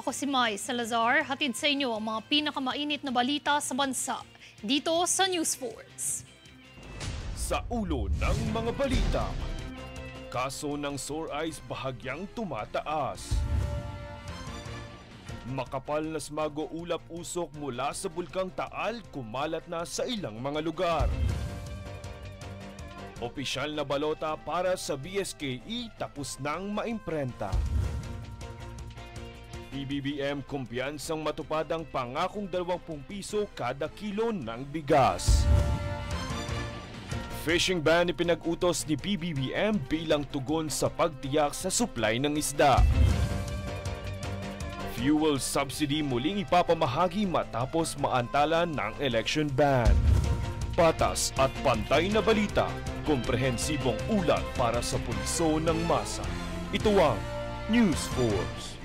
Ako si Mai Salazar, hatid sa inyo ang mga pinakamainit na balita sa bansa dito sa News Force. Sa ulo ng mga balita, kaso ng sore eyes bahagyang tumataas. Makapal na smago ulap-usok mula sa Bulkang Taal kumalat na sa ilang mga lugar. Opisyal na balota para sa BSKE tapos nang maimprenta. PBBM kumpiyansang matupad ang pangakong 20 piso kada kilo ng bigas. Fishing ban ipinag-utos ni PBBM bilang tugon sa pagtiyak sa supply ng isda. Fuel subsidy muling ipapamahagi matapos maantalan ng election ban. Patas at pantay na balita, komprehensibong ulat para sa pulso ng masa. Ito ang News Force.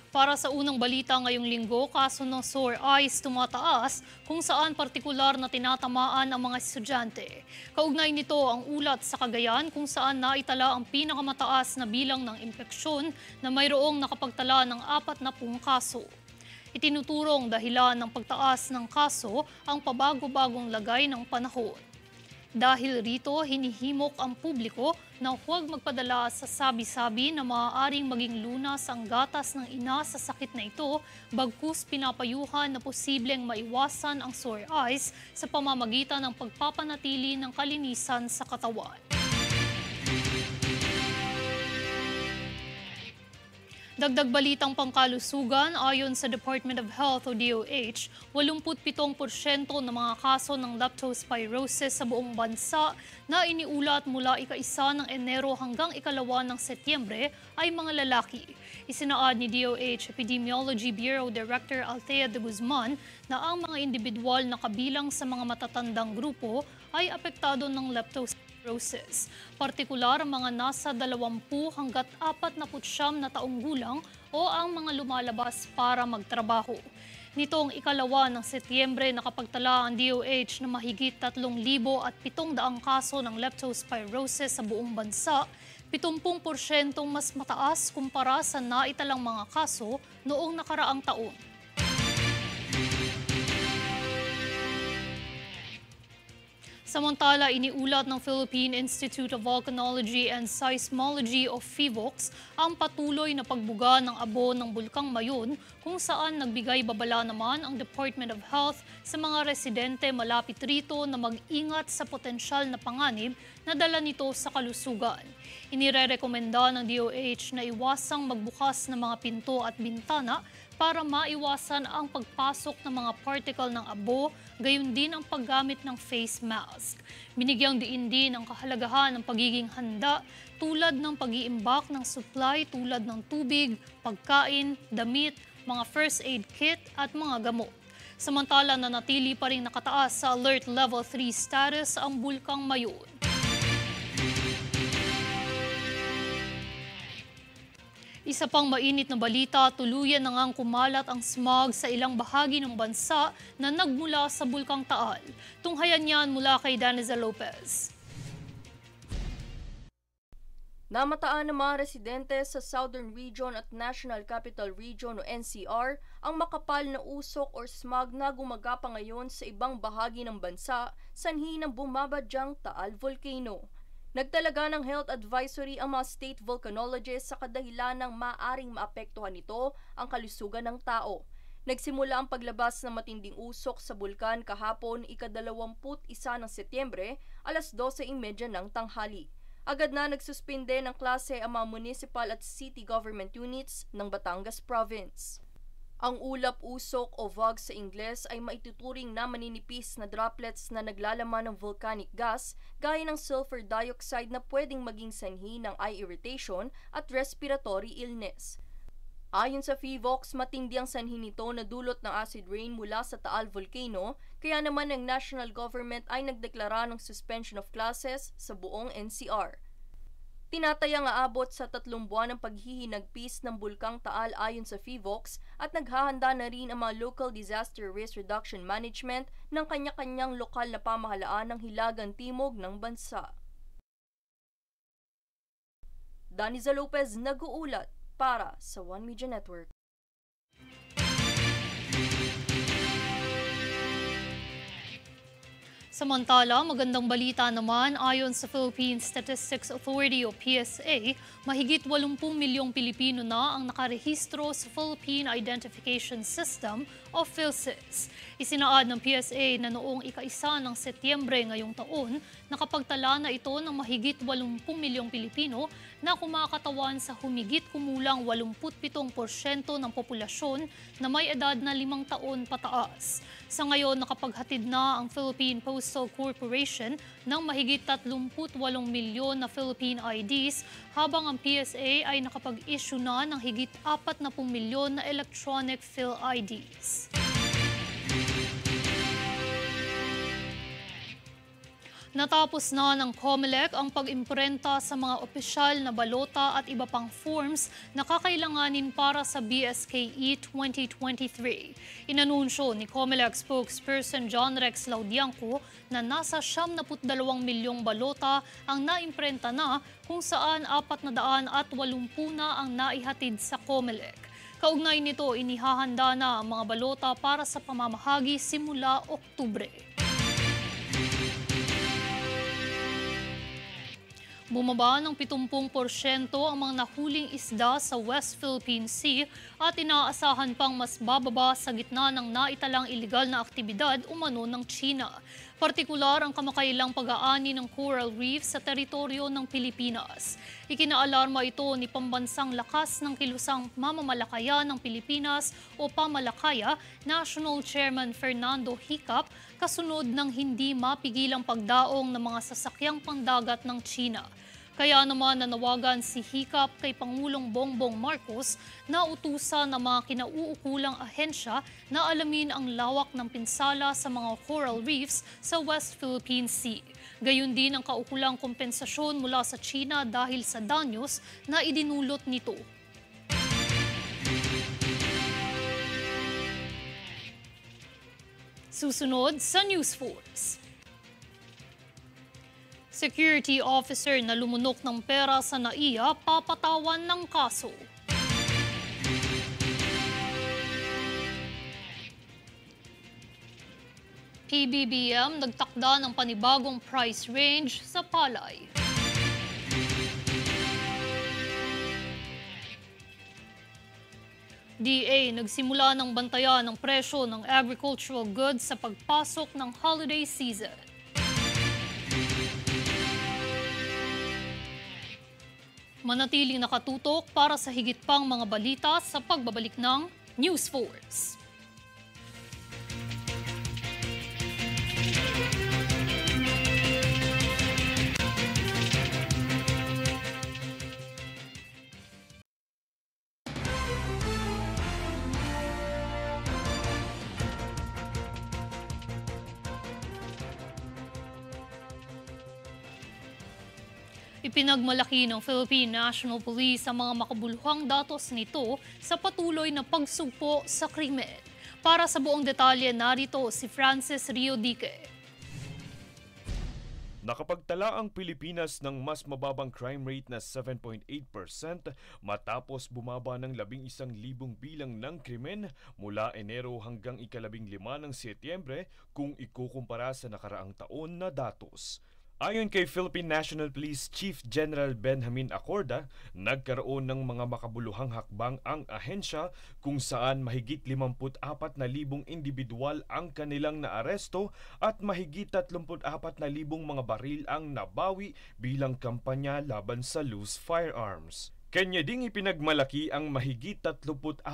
Para sa unang balita ngayong linggo, kaso ng sore eyes tumataas kung saan partikular na tinatamaan ang mga estudyante. Kaugnay nito ang ulat sa Cagayan kung saan naitala ang pinakamataas na bilang ng impeksyon na mayroong nakapagtala ng 40 kaso. Itinuturong dahilan ng pagtaas ng kaso ang pabago-bagong lagay ng panahon. Dahil rito, hinihimok ang publiko na huwag magpadala sa sabi-sabi na maaaring maging lunas ang gatas ng ina sa sakit na ito, bagkus pinapayuhan na posibleng maiwasan ang sore eyes sa pamamagitan ng pagpapanatili ng kalinisan sa katawan. Dagdag balitang pangkalusugan, ayon sa Department of Health o DOH, 87% ng mga kaso ng leptospirosis sa buong bansa na iniulat mula ika-1 ng Enero hanggang ika-2 ng Setyembre ay mga lalaki. Isinaad ni DOH Epidemiology Bureau Director Althea de Guzman na ang mga individual na kabilang sa mga matatandang grupo ay apektado ng leptospirosis. Partikular ang mga nasa 20 hanggat 49 na taong gulang o ang mga lumalabas para magtrabaho. Nitong ika-2 ng Setyembre, nakapagtala ang DOH na mahigit 3,700 kaso ng leptospirosis sa buong bansa, 70% mas mataas kumpara sa naitalang mga kaso noong nakaraang taon. Samantala, iniulat ng Philippine Institute of Volcanology and Seismology of PHIVOLCS ang patuloy na pagbuga ng abo ng Bulkang Mayon kung saan nagbigay babala naman ang Department of Health sa mga residente malapit rito na mag-ingat sa potensyal na panganib na dala nito sa kalusugan. Inirerekomenda ng DOH na iwasang magbukas ng mga pinto at bintana para maiwasan ang pagpasok ng mga particle ng abo, gayon din ang paggamit ng face mask. Binigyang diin din ang kahalagahan ng pagiging handa tulad ng pag-iimbak ng supply tulad ng tubig, pagkain, damit, mga first aid kit at mga gamot. Samantala, nanatili pa rin nakataas sa Alert Level 3 status ang Bulkang Mayon. Isa pang mainit na balita, tuluyan na ngang kumalat ang smog sa ilang bahagi ng bansa na nagmula sa Bulkang Taal. Tunghayan yan mula kay Daniza Lopez. Namataan ng mga residente sa Southern Region at National Capital Region o NCR ang makapal na usok or smog na gumagapa ngayon sa ibang bahagi ng bansa sanhi ng bumabadyang Taal Volcano. Nagtalaga ng health advisory ang mga state volcanologists sa kadahilan ng maaring maapektuhan nito ang kalusugan ng tao. Nagsimula ang paglabas ng matinding usok sa bulkan kahapon ika-21 ng Setyembre, alas 12:30 ng tanghali. Agad na nagsuspinde ng klase ang mga municipal at city government units ng Batangas Province. Ang ulap-usok o VOG sa Ingles ay maituturing na maninipis na droplets na naglalaman ng volcanic gas gaya ng sulfur dioxide na pwedeng maging sanhi ng eye irritation at respiratory illness. Ayon sa PHIVOLCS, matindi ang sanhi nito na dulot ng acid rain mula sa Taal Volcano, kaya naman ang national government ay nagdeklara ng suspension of classes sa buong NCR. Tinatayang aabot sa 3 buwan ang paghihinagpis ng Bulkang Taal ayon sa PHIVOLCS at naghahanda na rin ang mga local disaster risk reduction management ng kanya-kanyang lokal na pamahalaan ng Hilagang Timog ng bansa. Daniza Lopez nag-uulat para sa One Media Network. Samantala, magandang balita naman ayon sa Philippine Statistics Authority o PSA, mahigit 80 milyong Pilipino na ang nakarehistro sa Philippine Identification System o PhilSys. Isinaad ng PSA na noong ika-1 ng Setyembre ngayong taon, nakapagtala na ito ng mahigit 80 milyong Pilipino na kumakatawan sa humigit kumulang 87% ng populasyon na may edad na 5 taon pataas. Sa ngayon, nakapaghatid na ang Philippine Postal Corporation ng mahigit 38 milyon na Philippine IDs, habang ang PSA ay nakapag-issue na ng higit 40 milyon na electronic PhilIDs. Natapos na ng COMELEC ang pag-imprenta sa mga opisyal na balota at iba pang forms na kakailanganin para sa BSKE 2023. Inanunsyo ni COMELEC spokesperson John Rex Laudianco na nasa 72 milyong balota ang naimprenta na, kung saan 480 na ang naihatid sa COMELEC. Kaugnay nito, inihahanda na ang mga balota para sa pamamahagi simula Oktubre. Bumaba ng 70% ang mga nahuling isda sa West Philippine Sea at inaasahan pang mas bababa sa gitna ng naitalang iligal na aktibidad umano ng China. Partikular ang kamakailang pag-aani ng coral reef sa teritoryo ng Pilipinas. Ikinaalarma ito ni Pambansang Lakas ng Kilusang Mamamalakaya ng Pilipinas o Pamalakaya National Chairman Fernando Hicap, kasunod ng hindi mapigilang pagdaong ng mga sasakyang pandagat ng China. Kaya naman nanawagan si Hicap kay Pangulong Bongbong Marcos na utusan ng mga kinauukulang ahensya na alamin ang lawak ng pinsala sa mga coral reefs sa West Philippine Sea. Gayon din ang kaukulang kompensasyon mula sa China dahil sa danyos na idinulot nito. Susunod sa News Force. Security officer na lumunok ng pera sa NAIA papatawan ng kaso. PBBM nagtakda ng panibagong price range sa palay. DA nagsimula ng bantayan ng presyo ng agricultural goods sa pagpasok ng holiday season. Manatiling nakatutok para sa higit pang mga balita sa pagbabalik ng News Force. Ipinagmalaki ng Philippine National Police ang mga makabuluhang datos nito sa patuloy na pagsugpo sa krimen. Para sa buong detalye, narito si Francis Riodique. Nakapagtala ang Pilipinas ng mas mababang crime rate na 7.8% matapos bumaba ng 11,000 bilang ng krimen mula Enero hanggang ika-15 ng Setyembre kung ikukumpara sa nakaraang taon na datos. Ayon kay Philippine National Police Chief General Benjamin Acorda, nagkaroon ng mga makabuluhang hakbang ang ahensya kung saan mahigit 54,000 individual ang kanilang naaresto at mahigit 34,000 mga baril ang nabawi bilang kampanya laban sa loose firearms. Kanya ding ipinagmalaki ang mahigit 34,000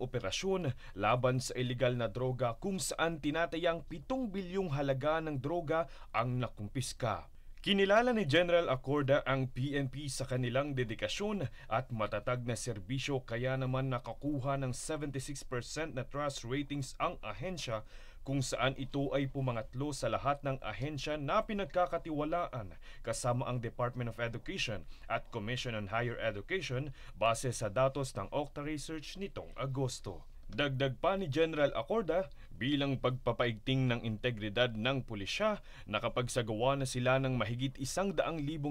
operasyon laban sa ilegal na droga kung saan tinatayang 7 bilyong halaga ng droga ang nakumpiska. Kinilala ni General Acorda ang PNP sa kanilang dedikasyon at matatag na serbisyo, kaya naman nakakuha ng 76% na trust ratings ang ahensya, kung saan ito ay pumangatlo sa lahat ng ahensya na pinagkakatiwalaan kasama ang Department of Education at Commission on Higher Education base sa datos ng Okta Research nitong Agosto. Dagdag pa ni General Acorda, bilang pagpapaigting ng integridad ng pulisya, nakapagsagawa na sila ng mahigit 100,000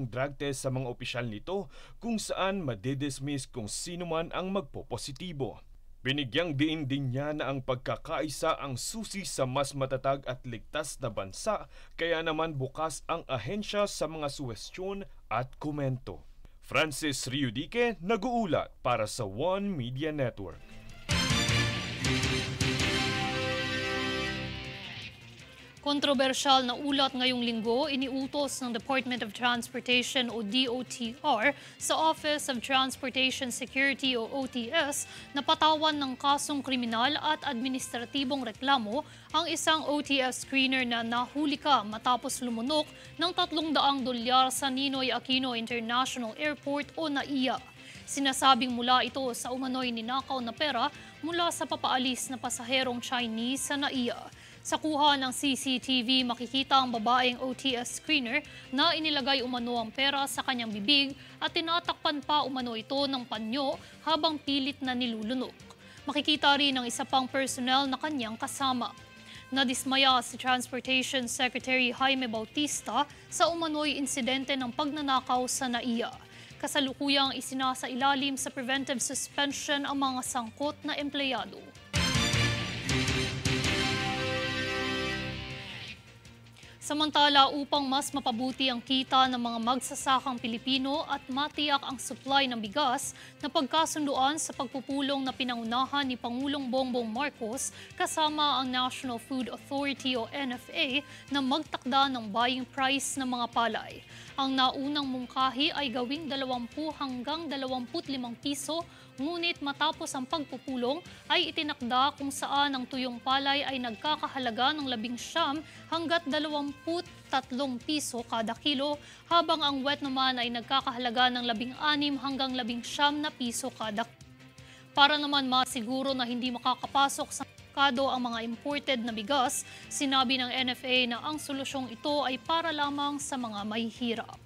drug test sa mga opisyal nito kung saan madidismiss kung sino man ang magpopositibo. Binigyang diin din niya na ang pagkakaisa ang susi sa mas matatag at ligtas na bansa, kaya naman bukas ang ahensya sa mga suwestyon at komento. Francis Riudique, nag-uulat para sa One Media Network. Kontrobersyal na ulat ngayong linggo iniutos ng Department of Transportation o DOTR sa Office of Transportation Security o OTS na patawan ng kasong kriminal at administratibong reklamo ang isang OTS screener na nahuli ka matapos lumunok ng $300 sa Ninoy Aquino International Airport o NAIA. Sinasabing mula ito sa umano'y ninakaw na pera mula sa papaalis na pasaherong Chinese sa NAIA. Sa kuha ng CCTV, makikita ang babaeng OTS screener na inilagay umano ang pera sa kanyang bibig at tinatakpan pa umano ito ng panyo habang pilit na nilulunok. Makikita rin ang isa pang personnel na kanyang kasama. Nadismaya si Transportation Secretary Jaime Bautista sa umano'y insidente ng pagnanakaw sa NAIA. Kasalukuyang isinasailalim sa preventive suspension ang mga sangkot na empleyado. Samantala, upang mas mapabuti ang kita ng mga magsasakang Pilipino at matiyak ang supply ng bigas na pagkasunduan sa pagpupulong na pinangunahan ni Pangulong Bongbong Marcos kasama ang National Food Authority o NFA na magtakda ng buying price ng mga palay. Ang naunang mungkahi ay gawing 20 hanggang 25 piso, ngunit matapos ang pagpupulong ay itinakda kung saan ang tuyong palay ay nagkakahalaga ng 19 hanggat 23 piso kada kilo, habang ang wet naman ay nagkakahalaga ng 16 hanggang 19 na piso kada. Para naman masiguro na hindi makakapasok sa merkado ang mga imported na bigas, sinabi ng NFA na ang solusyong ito ay para lamang sa mga mahihirap.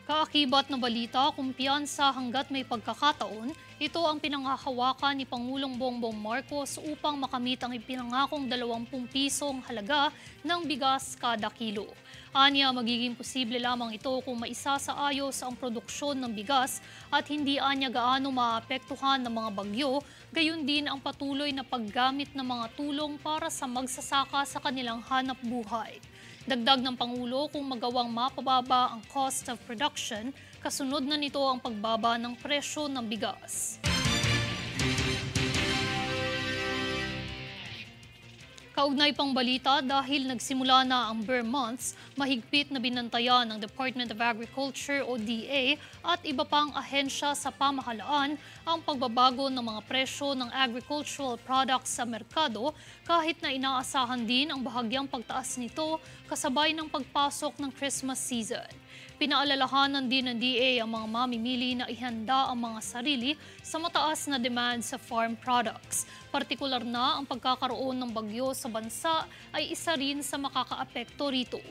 Kaakibat na balita, kumpiyansa hanggat may pagkakataon, ito ang pinanghahawakan ni Pangulong Bongbong Marcos upang makamit ang ipinangakong 20 pisong halaga ng bigas kada kilo. Anya, magiging posible lamang ito kung maisasaayos ang produksyon ng bigas at hindi anya gaano maapektuhan ng mga bagyo, gayon din ang patuloy na paggamit ng mga tulong para sa magsasaka sa kanilang hanap buhay. Dagdag ng Pangulo, kung magawang mapababa ang cost of production, kasunod na nito ang pagbaba ng presyo ng bigas. Kaugnay pang balita, dahil nagsimula na ang Burr Months, mahigpit na binantayan ng Department of Agriculture o DA at iba pang ahensya sa pamahalaan ang pagbabago ng mga presyo ng agricultural products sa merkado, kahit na inaasahan din ang bahagyang pagtaas nito kasabay ng pagpasok ng Christmas season. Pinaalalahanan din ng DA ang mga mamimili na ihanda ang mga sarili sa mataas na demand sa farm products. Partikular na ang pagkakaroon ng bagyo sa bansa ay isa rin sa makakaapekto rito.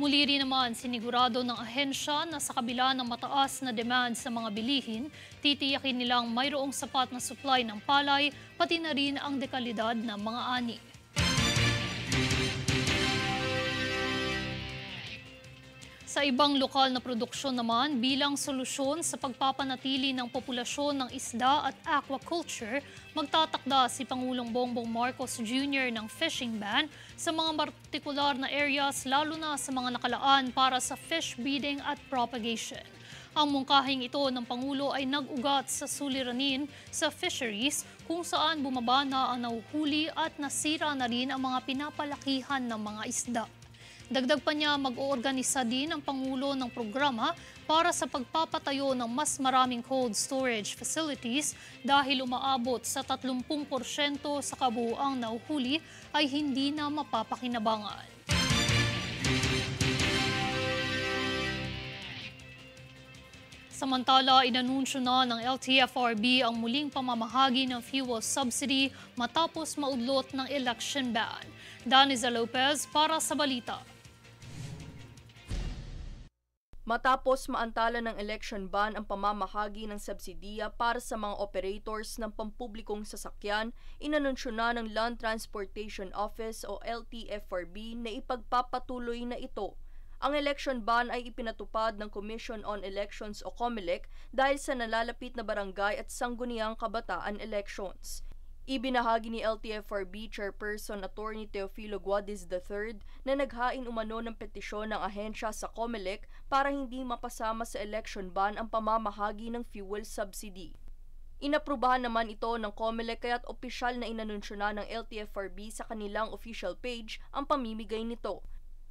Muli rin naman sinigurado ng ahensya na sa kabila ng mataas na demand sa mga bilihin, titiyakin nilang mayroong sapat na supply ng palay, pati na rin ang dekalidad ng mga ani. Sa ibang lokal na produksyon naman, bilang solusyon sa pagpapanatili ng populasyon ng isda at aquaculture, magtatakda si Pangulong Bongbong Marcos Jr. ng fishing ban sa mga partikular na areas, lalo na sa mga nakalaan para sa fish breeding at propagation. Ang mungkahing ito ng Pangulo ay nag-ugat sa suliranin sa fisheries kung saan bumaba na ang nahuhuli at nasira na rin ang mga pinapalakihan ng mga isda. Dagdag pa niya, mag-oorganisa din ang Pangulo ng programa para sa pagpapatayo ng mas maraming cold storage facilities dahil umaabot sa 30% sa kabuuang nahuhuli ay hindi na mapapakinabangan. Samantala, inanunsyo na ng LTFRB ang muling pamamahagi ng fuel subsidy matapos maudlot ng election ban. Daniza Lopez para sa balita. Matapos maantala ng election ban ang pamamahagi ng subsidiya para sa mga operators ng pampublikong sasakyan, inanunsyo na ng Land Transportation Office o LTFRB na ipagpapatuloy na ito. Ang election ban ay ipinatupad ng Commission on Elections o COMELEC dahil sa nalalapit na barangay at sangguniang kabataan elections. Ibinahagi ni LTFRB Chairperson Attorney Teofilo Guadiz III na naghain umano ng petisyon ng ahensya sa COMELEC para hindi mapasama sa election ban ang pamamahagi ng fuel subsidy. Inaprubahan naman ito ng COMELEC kaya't opisyal na inanunsyo na ng LTFRB sa kanilang official page ang pamimigay nito.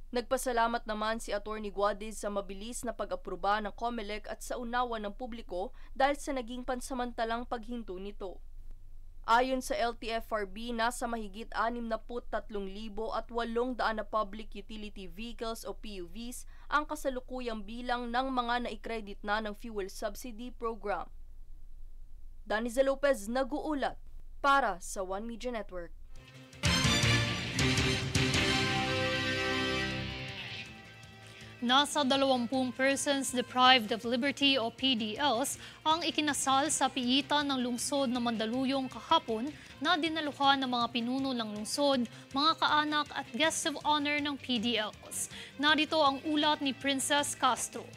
Nagpasalamat naman si Attorney Guadiz sa mabilis na pag-aproba ng COMELEC at sa unawa ng publiko dahil sa naging pansamantalang paghinto nito. Ayon sa LTFRB, nasa mahigit 63,800 na public utility vehicles o PUVs ang kasalukuyang bilang ng mga na-credit na ng fuel subsidy program. Daniza Lopez nag-uulat para sa One Media Network. Nasa 20 persons deprived of liberty o PDLs ang ikinasal sa piitan ng lungsod ng Mandaluyong kahapon na dinaluhan ng mga pinuno ng lungsod, mga kaanak at guests of honor ng PDLs. Narito ang ulat ni Princess Castro.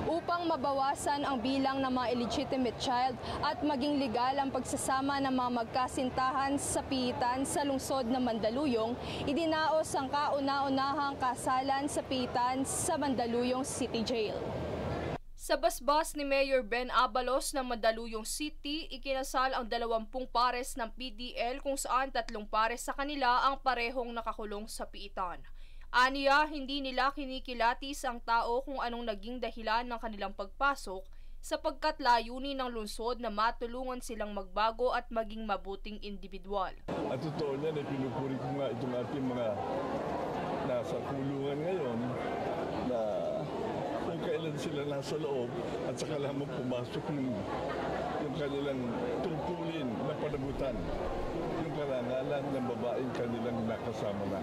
Upang mabawasan ang bilang ng mga illegitimate child at maging legal ang pagsasama ng mga magkasintahan sa piitan sa lungsod ng Mandaluyong, idinaos ang kauna-unahang kasalan sa piitan sa Mandaluyong City Jail. Sa basbas ni Mayor Ben Abalos ng Mandaluyong City, ikinasal ang 20 pares ng PDL kung saan 3 pares sa kanila ang parehong nakakulong sa piitan. Aniya, hindi nila kinikilatis ang tao kung anong naging dahilan ng kanilang pagpasok sapagkat layunin ng lungsod na matulungan silang magbago at maging mabuting individual. At totoo niyan, pinupuri ko nga itong ating mga nasa kulungan ngayon na kung kailan sila nasa loob at saka lamang pumasok yung kanilang tungkulin na panagutan, yung karangalan ng babaeng kanilang nakasama na.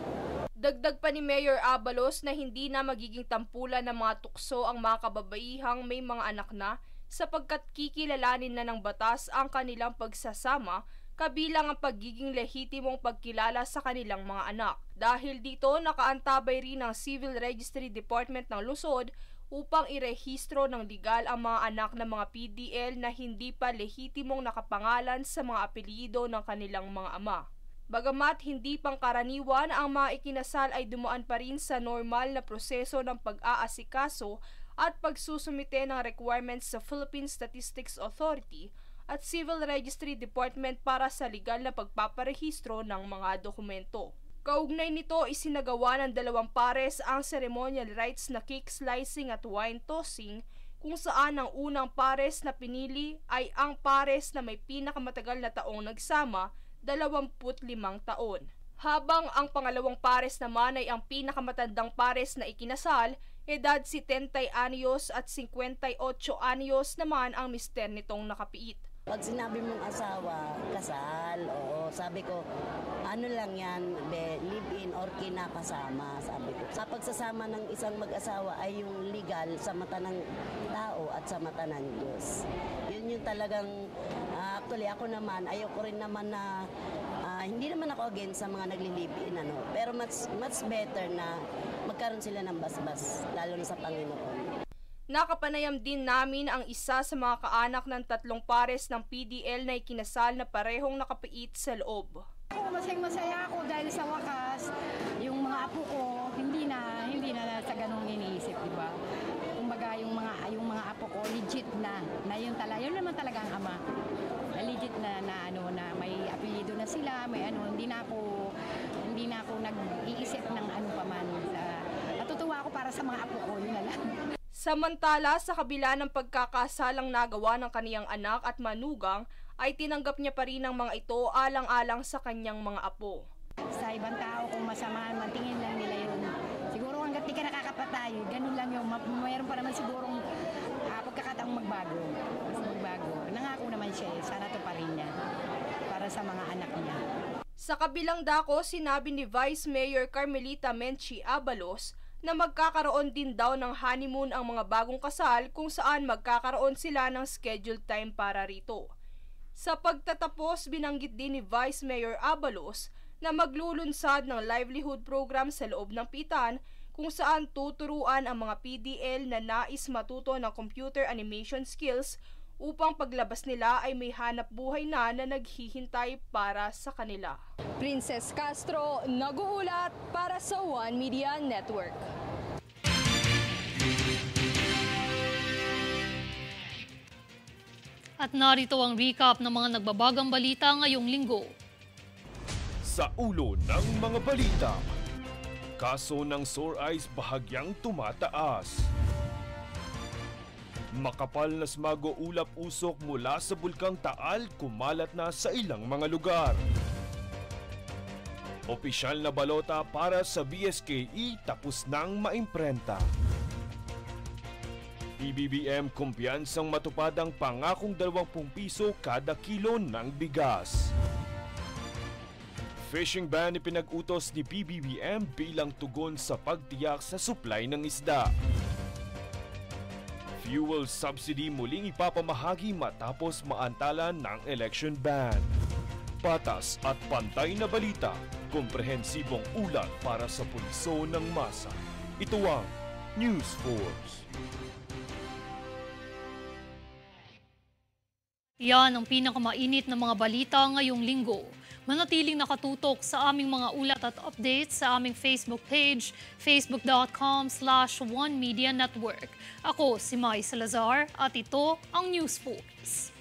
Dagdag pa ni Mayor Abalos na hindi na magiging tampulan ng mga tukso ang mga kababaihang may mga anak na sapagkat kikilalanin na ng batas ang kanilang pagsasama kabilang ang pagiging lehitimong pagkilala sa kanilang mga anak. Dahil dito, nakaantabay rin ang Civil Registry Department ng Lungsod upang irehistro ng legal ang mga anak ng mga PDL na hindi pa lehitimong nakapangalan sa mga apelyido ng kanilang mga ama. Bagamat hindi pangkaraniwan, ang mga ikinasal ay dumaan pa rin sa normal na proseso ng pag-aasikaso at pagsusumite ng requirements sa Philippine Statistics Authority at Civil Registry Department para sa legal na pagpaparehistro ng mga dokumento. Kaugnay nito, isinagawa ng 2 pares ang ceremonial rites na cake slicing at wine tossing, kung saan ang unang pares na pinili ay ang pares na may pinakamatagal na taong nagsama, 25 taon. Habang ang pangalawang pares naman ay ang pinakamatandang pares na ikinasal, edad 70 anyos at 58 anyos naman ang mister nitong nakapiit. Pag sinabi mong asawa, kasal, oo, sabi ko, ano lang yan, live-in or kinakasama, sabi ko. Sa pagsasama ng isang mag-asawa ay yung legal sa mata ng tao at sa mata ng Diyos. Yun yung talagang, actually ako naman, ayoko rin naman na, hindi naman ako against sa mga nagli-live-in, pero much better na magkaroon sila ng basbas, lalo na sa Panginoon. Nakapanayam din namin ang isa sa mga kaanak ng 3 pares ng PDL na ikinasal na parehong nakapiit sa loob. Masaya ako dahil sa wakas, yung mga apo ko hindi na sa ganung iniisip, di ba? Kumbaga yung mga apo ko legit na yun naman talaga ang ama. Legit na may apelyido na sila, may hindi na ako nag-iisip ng ano pa man. Natutuwa ako para sa mga apo ko, yun na lang. Samantala, sa kabila ng pagkakasalang nagawa ng kaniyang anak at manugang, ay tinanggap niya pa rin ang mga ito alang-alang sa kanyang mga apo. Sa ibang tao, kung masama, mantingin lang nila yun. Siguro hanggat di ka nakakapatay, ganun lang yun. Mayroon pa naman sigurong pagkakataong magbago. Nangako naman siya, sana to pa rin niya para sa mga anak niya. Sa kabilang dako, sinabi ni Vice Mayor Carmelita Menchi Abalos na magkakaroon din daw ng honeymoon ang mga bagong kasal kung saan magkakaroon sila ng scheduled time para rito. Sa pagtatapos, binanggit din ni Vice Mayor Abalos na maglulunsad ng livelihood program sa loob ng pitan kung saan tuturuan ang mga PDL na nais matuto ng computer animation skills upang paglabas nila ay may hanap buhay na naghihintay para sa kanila. Princess Castro, nag-uulat para sa One Media Network. At narito ang recap ng mga nagbabagang balita ngayong linggo. Sa ulo ng mga balita, kaso ng sore eyes bahagyang tumataas. Makapal na smago ulap-usok mula sa Bulkang Taal kumalat na sa ilang mga lugar. Opisyal na balota para sa BSKE tapos nang maimprenta. PBBM kumpiyansang matupad ang pangakong 20 piso kada kilo ng bigas. Fishing ban ipinag-utos ni PBBM bilang tugon sa pagtiyak sa supply ng isda. Fuel subsidy muling ipapamahagi matapos maantalan ng election ban. Patas at pantay na balita, komprehensibong ulat para sa pulso ng masa. Ito ang News Force. Yan ang pinakamainit na mga balita ngayong linggo. Manatiling nakatutok sa aming mga ulat at updates sa aming Facebook page, facebook.com/OneMediaNetwork. Ako si Mai Salazar at ito ang News Focus.